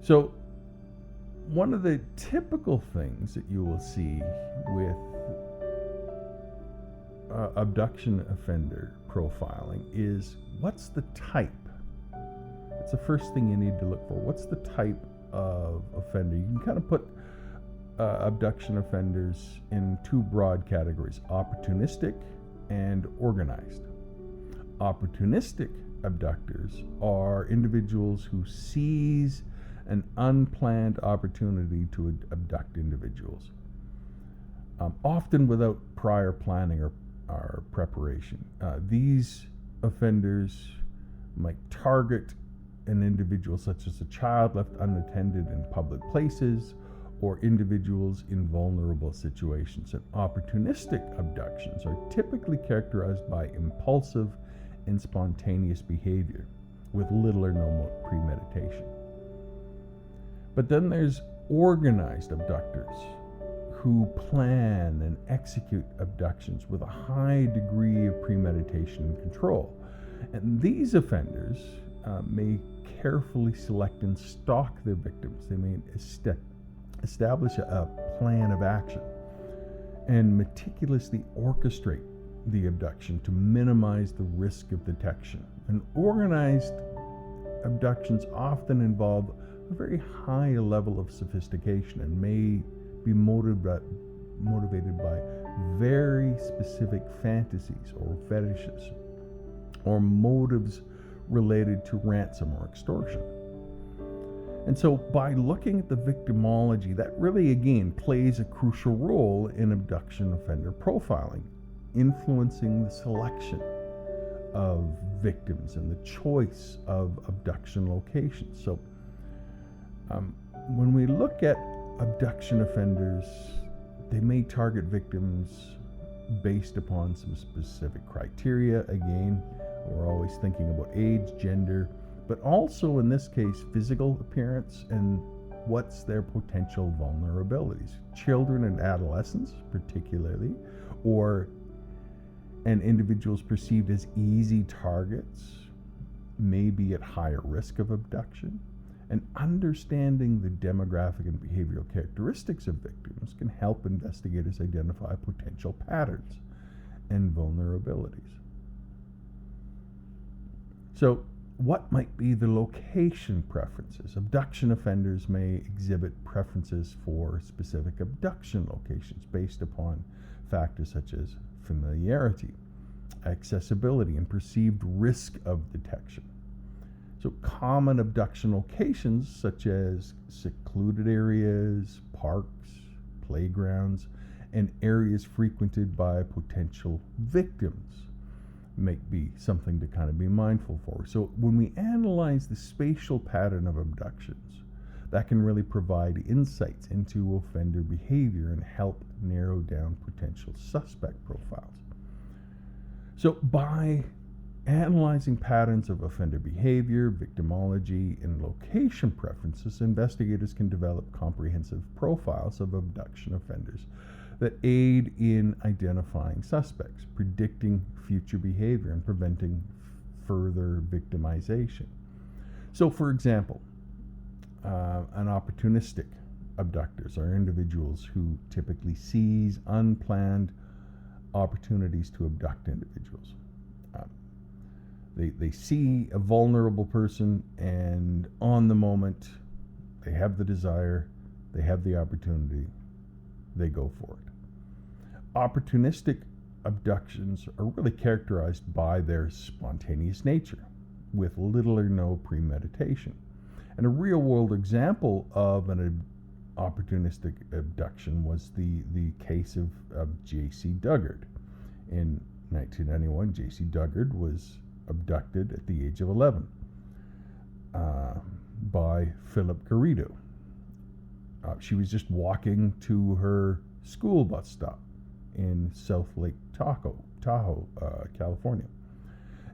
So one of the typical things that you will see with abduction offender profiling is, what's the type? It's the first thing you need to look for. What's the type of offender? You can kind of put abduction offenders in two broad categories: opportunistic and organized. Opportunistic abductors are individuals who seize an unplanned opportunity to abduct individuals, often without prior planning or preparation. These offenders might target an individual such as a child left unattended in public places, or individuals in vulnerable situations. And opportunistic abductions are typically characterized by impulsive and spontaneous behavior with little or no premeditation. But then there's organized abductors who plan and execute abductions with a high degree of premeditation and control. And these offenders may carefully select and stalk their victims. They may establish a plan of action and meticulously orchestrate the abduction to minimize the risk of detection. And organized abductions often involve a very high level of sophistication and may be motivated by very specific fantasies or fetishes, or motives related to ransom or extortion. And so by looking at the victimology, that really again plays a crucial role in abduction offender profiling, influencing the selection of victims and the choice of abduction locations. So when we look at abduction offenders, they may target victims based upon some specific criteria. Again, we're always thinking about age, gender, but also in this case, physical appearance and what's their potential vulnerabilities. Children and adolescents, particularly, and individuals perceived as easy targets may be at higher risk of abduction. And understanding the demographic and behavioral characteristics of victims can help investigators identify potential patterns and vulnerabilities. So, what might be the location preferences? Abduction offenders may exhibit preferences for specific abduction locations based upon factors such as familiarity, accessibility, and perceived risk of detection. So common abduction locations such as secluded areas, parks, playgrounds, and areas frequented by potential victims might be something to kind of be mindful for. So when we analyze the spatial pattern of abductions, that can really provide insights into offender behavior and help narrow down potential suspect profiles. So by analyzing patterns of offender behavior, victimology, and location preferences, investigators can develop comprehensive profiles of abduction offenders that aid in identifying suspects, predicting future behavior, and preventing further victimization. So, for example, an opportunistic abductors are individuals who typically seize unplanned opportunities to abduct individuals. They see a vulnerable person, and on the moment, they have the desire, they have the opportunity, they go for it. Opportunistic abductions are really characterized by their spontaneous nature, with little or no premeditation. And a real-world example of an opportunistic abduction was the case of J.C. Duggard. In 1991, J.C. Duggard was abducted at the age of 11 by Philip Garrido. She was just walking to her school bus stop in South Lake Tahoe, California.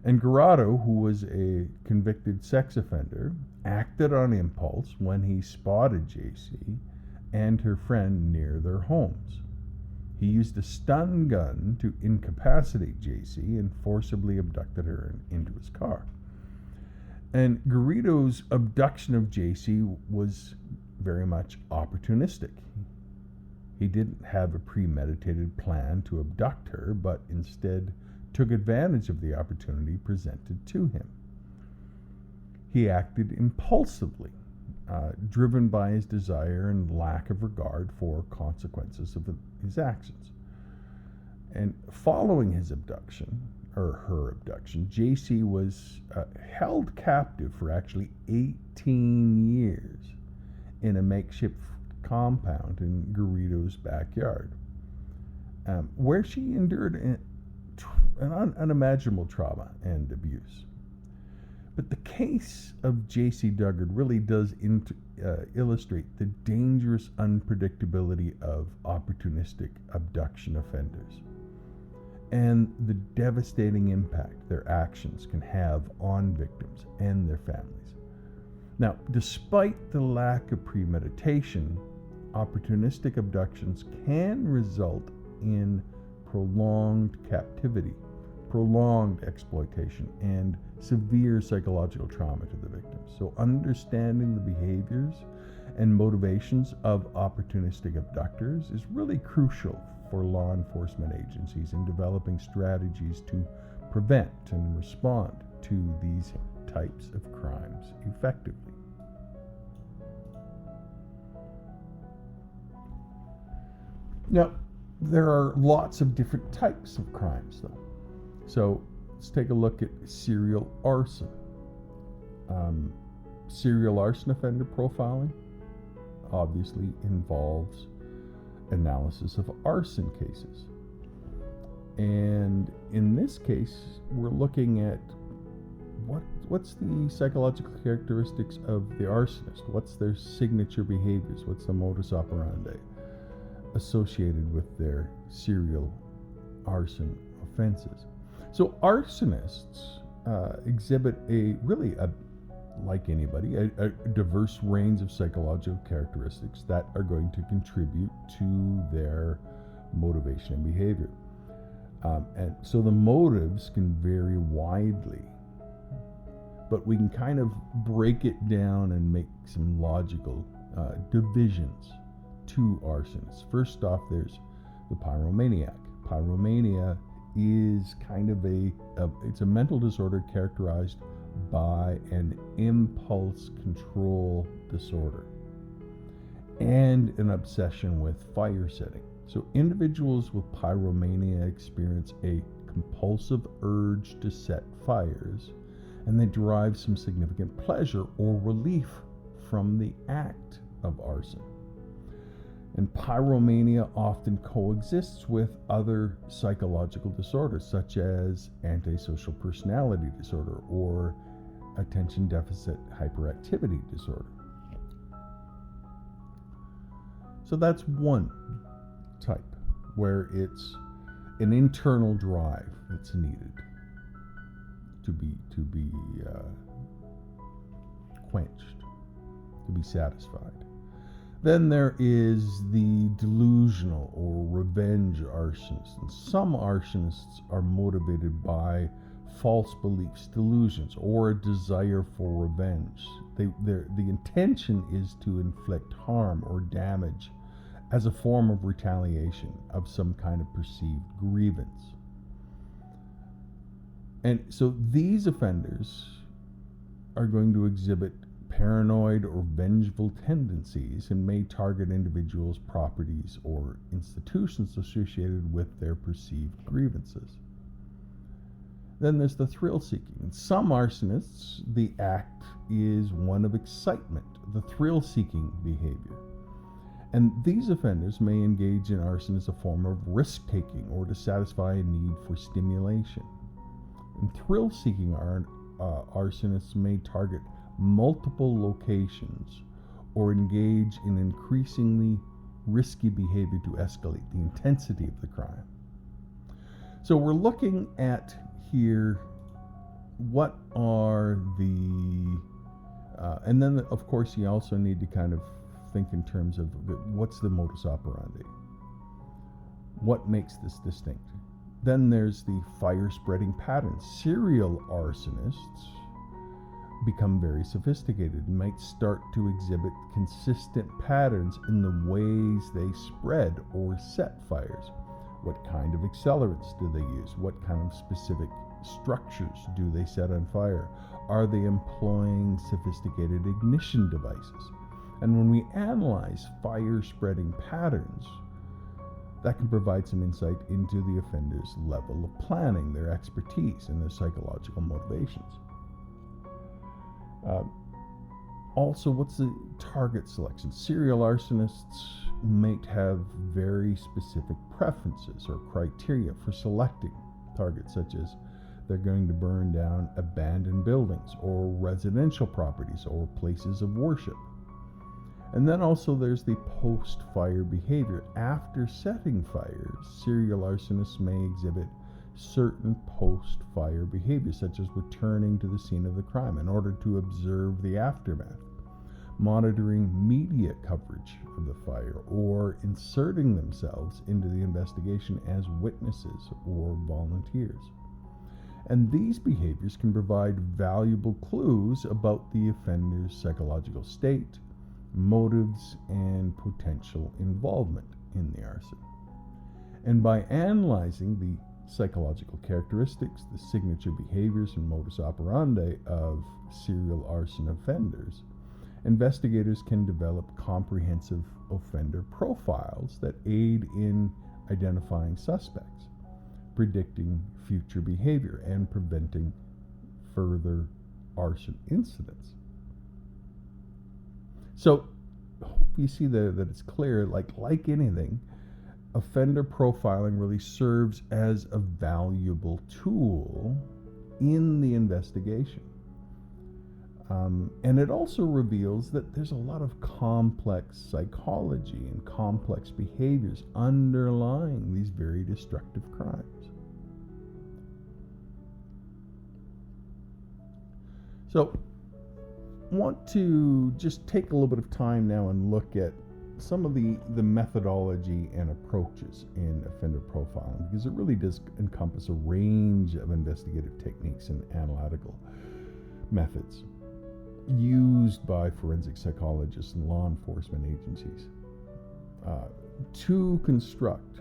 And Garrido, who was a convicted sex offender, acted on impulse when he spotted JC and her friend near their homes. He used a stun gun to incapacitate JC and forcibly abducted her into his car. And Garrido's abduction of JC was very much opportunistic. He didn't have a premeditated plan to abduct her, but instead took advantage of the opportunity presented to him. He acted impulsively, driven by his desire and lack of regard for consequences of his actions. And following his abduction, or her abduction, JC was held captive for actually 18 years in a makeshift compound in Garrido's backyard, where she endured an unimaginable trauma and abuse. But the case of J.C. Duggard really does illustrate the dangerous unpredictability of opportunistic abduction offenders and the devastating impact their actions can have on victims and their families. Now, despite the lack of premeditation, opportunistic abductions can result in prolonged captivity, prolonged exploitation, and severe psychological trauma to the victims. So understanding the behaviors and motivations of opportunistic abductors is really crucial for law enforcement agencies in developing strategies to prevent and respond to these types of crimes effectively. Now, there are lots of different types of crimes, though. So let's take a look at serial arson. Serial arson offender profiling obviously involves analysis of arson cases. And in this case, we're looking at what's the psychological characteristics of the arsonist? What's their signature behaviors? What's the modus operandi associated with their serial arson offenses? So arsonists exhibit like anybody, a diverse range of psychological characteristics that are going to contribute to their motivation and behavior. And so the motives can vary widely, but we can kind of break it down and make some logical divisions to arsonists. First off, there's the pyromaniac. Pyromania is kind of it's a mental disorder characterized by an impulse control disorder and an obsession with fire setting. So individuals with pyromania experience a compulsive urge to set fires, and they derive some significant pleasure or relief from the act of arson. And pyromania often coexists with other psychological disorders, such as antisocial personality disorder or attention deficit hyperactivity disorder. So that's one type, where it's an internal drive that's needed to be quenched, to be satisfied. Then there is the delusional or revenge arsonist. And some arsonists are motivated by false beliefs, delusions, or a desire for revenge. The intention is to inflict harm or damage as a form of retaliation of some kind of perceived grievance. And so these offenders are going to exhibit paranoid or vengeful tendencies and may target individuals, properties, or institutions associated with their perceived grievances. Then there's the thrill-seeking. In some arsonists, the act is one of excitement, the thrill-seeking behavior. And these offenders may engage in arson as a form of risk-taking or to satisfy a need for stimulation. And thrill-seeking arsonists may target multiple locations or engage in increasingly risky behavior to escalate the intensity of the crime. So we're looking at here what are the and then of course you also need to kind of think in terms of what's the modus operandi, what makes this distinct. Then there's the fire spreading patterns. Serial arsonists become very sophisticated and might start to exhibit consistent patterns in the ways they spread or set fires. What kind of accelerants do they use? What kind of specific structures do they set on fire? Are they employing sophisticated ignition devices? And when we analyze fire spreading patterns, that can provide some insight into the offender's level of planning, their expertise, and their psychological motivations. Also, what's the target selection? Serial arsonists might have very specific preferences or criteria for selecting targets, such as they're going to burn down abandoned buildings or residential properties or places of worship. And then also there's the post-fire behavior. After setting fires, serial arsonists may exhibit certain post-fire behaviors, such as returning to the scene of the crime in order to observe the aftermath, monitoring media coverage of the fire, or inserting themselves into the investigation as witnesses or volunteers. And these behaviors can provide valuable clues about the offender's psychological state, motives, and potential involvement in the arson. And by analyzing the psychological characteristics, the signature behaviors, and modus operandi of serial arson offenders, investigators can develop comprehensive offender profiles that aid in identifying suspects, predicting future behavior, and preventing further arson incidents. So, hope you see that it's clear, like anything, offender profiling really serves as a valuable tool in the investigation. And it also reveals that there's a lot of complex psychology and complex behaviors underlying these very destructive crimes. So, want to just take a little bit of time now and look at some of the methodology and approaches in offender profiling, because it really does encompass a range of investigative techniques and analytical methods used by forensic psychologists and law enforcement agencies to construct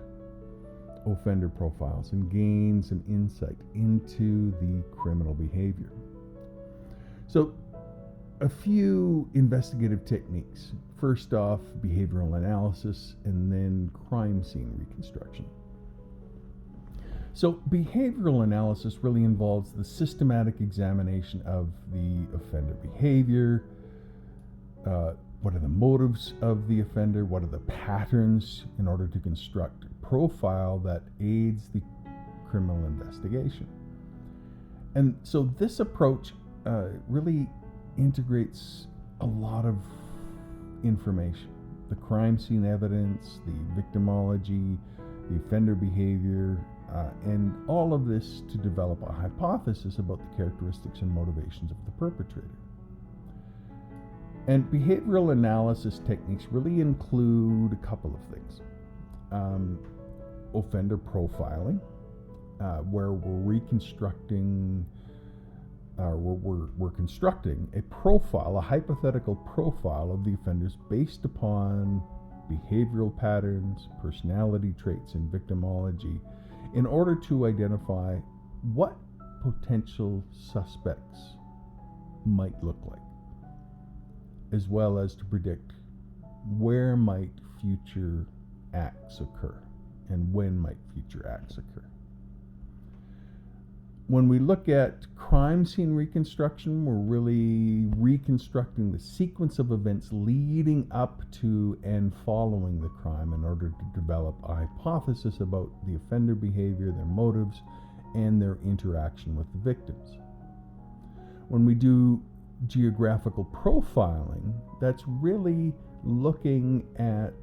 offender profiles and gain some insight into the criminal behavior. So, a few investigative techniques. First off, behavioral analysis, and then crime scene reconstruction. So, behavioral analysis really involves the systematic examination of the offender behavior, what are the motives of the offender? What are the patterns in order to construct a profile that aids the criminal investigation? And so this approach really integrates a lot of information: the crime scene evidence, the victimology, the offender behavior, and all of this to develop a hypothesis about the characteristics and motivations of the perpetrator. And behavioral analysis techniques really include a couple of things. Offender profiling, where we're constructing a profile, a hypothetical profile of the offenders based upon behavioral patterns, personality traits, and victimology in order to identify what potential suspects might look like, as well as to predict where might future acts occur and when might future acts occur. When we look at crime scene reconstruction, we're really reconstructing the sequence of events leading up to and following the crime in order to develop a hypothesis about the offender behavior, their motives, and their interaction with the victims. When we do geographical profiling, that's really looking at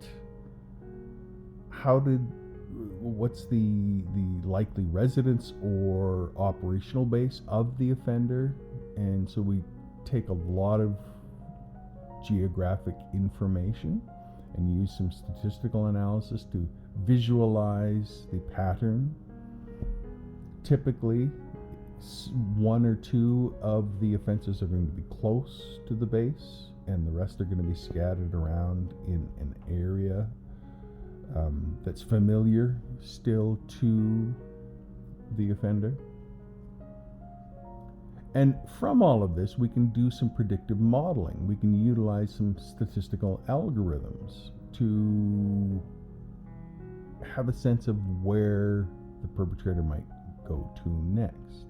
what's the likely residence or operational base of the offender. And so we take a lot of geographic information and use some statistical analysis to visualize the pattern. Typically, one or two of the offenses are going to be close to the base, and the rest are going to be scattered around in an area that's familiar still to the offender. And from all of this, we can do some predictive modeling. We can utilize some statistical algorithms to have a sense of where the perpetrator might go to next.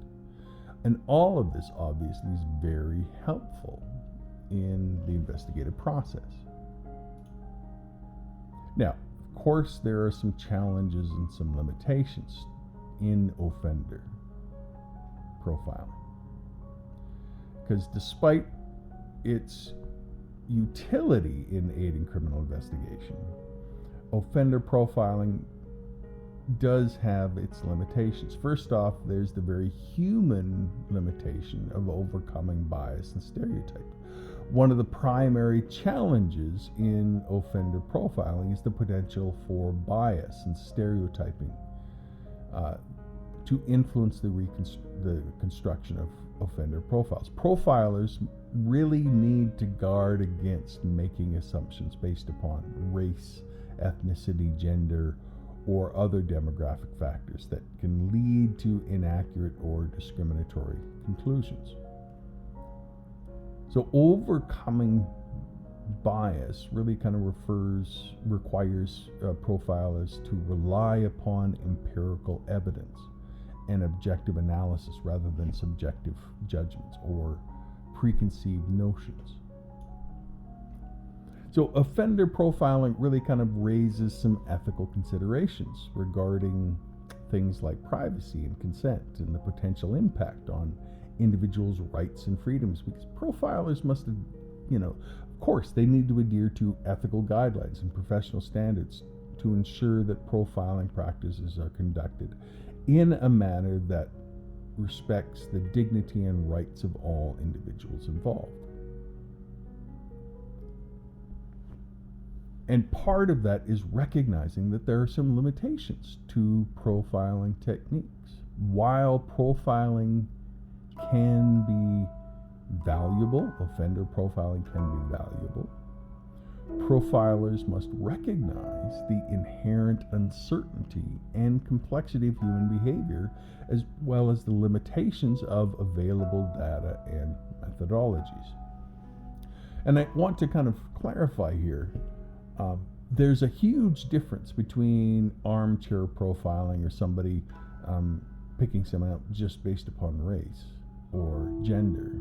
And all of this obviously is very helpful in the investigative process. Now, of course, there are some challenges and some limitations in offender profiling, because despite its utility in aiding criminal investigation, offender profiling does have its limitations. First off, there's the very human limitation of overcoming bias and stereotype. One of the primary challenges in offender profiling is the potential for bias and stereotyping to influence the construction of offender profiles. Profilers really need to guard against making assumptions based upon race, ethnicity, gender, or other demographic factors that can lead to inaccurate or discriminatory conclusions. So overcoming bias really kind of requires profilers to rely upon empirical evidence and objective analysis rather than subjective judgments or preconceived notions. So offender profiling really kind of raises some ethical considerations regarding things like privacy and consent and the potential impact on individuals' rights and freedoms, because profilers must, of course, they need to adhere to ethical guidelines and professional standards to ensure that profiling practices are conducted in a manner that respects the dignity and rights of all individuals involved. And part of that is recognizing that there are some limitations to profiling techniques. While profiling can be valuable, offender profiling can be valuable, profilers must recognize the inherent uncertainty and complexity of human behavior, as well as the limitations of available data and methodologies. And I want to kind of clarify here, there's a huge difference between armchair profiling or somebody picking someone out just based upon race or gender,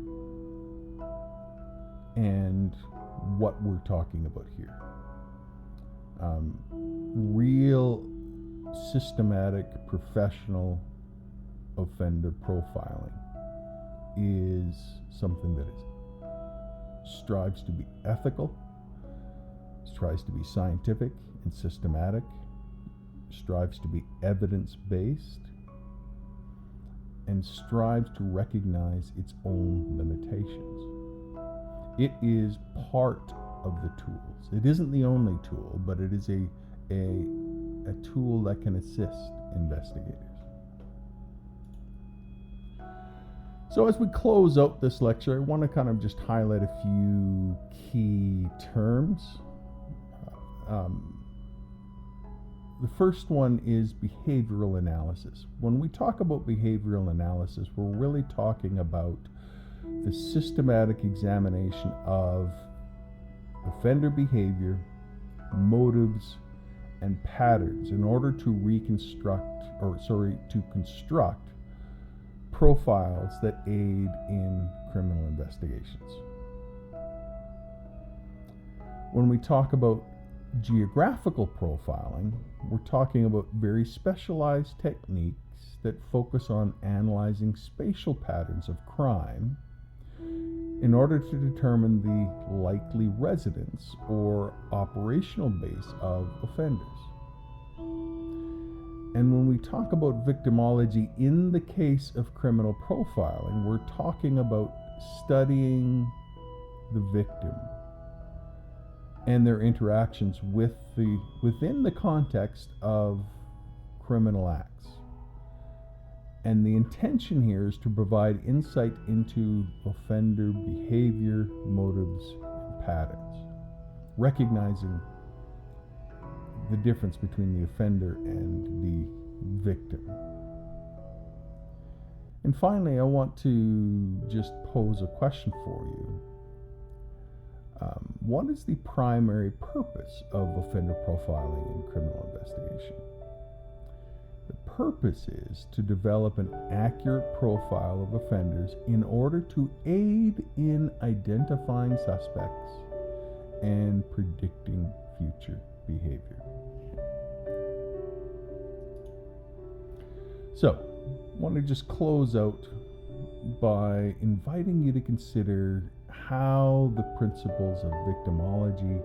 and what we're talking about here. Real systematic professional offender profiling is something that strives to be ethical, strives to be scientific and systematic, strives to be evidence-based, and strives to recognize its own limitations. It is part of the tools. It isn't the only tool, but it is a tool that can assist investigators. So as we close out this lecture, I want to kind of just highlight a few key terms. The first one is behavioral analysis. When we talk about behavioral analysis, we're really talking about the systematic examination of offender behavior, motives, and patterns in order to construct profiles that aid in criminal investigations. When we talk about geographical profiling, we're talking about very specialized techniques that focus on analyzing spatial patterns of crime in order to determine the likely residence or operational base of offenders. And when we talk about victimology in the case of criminal profiling, we're talking about studying the victim and their interactions within the context of criminal acts. And the intention here is to provide insight into offender behavior, motives, and patterns, recognizing the difference between the offender and the victim. And finally, I want to just pose a question for you. What is the primary purpose of offender profiling in criminal investigation? The purpose is to develop an accurate profile of offenders in order to aid in identifying suspects and predicting future behavior. So, I want to just close out by inviting you to consider how the principles of victimology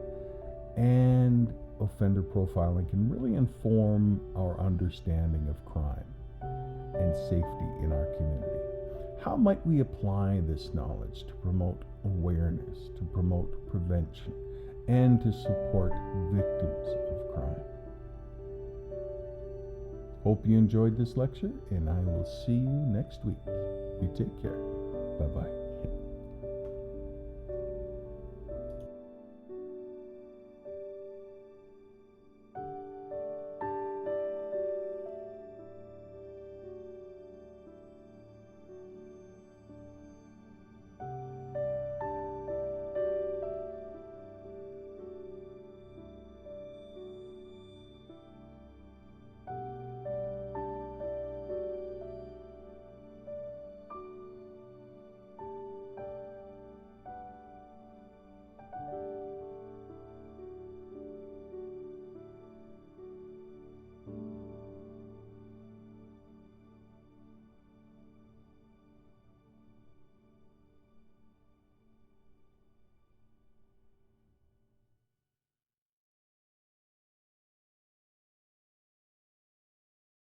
and offender profiling can really inform our understanding of crime and safety in our community. How might we apply this knowledge to promote awareness, to promote prevention, and to support victims of crime? Hope you enjoyed this lecture, and I will see you next week. You take care. Bye-bye.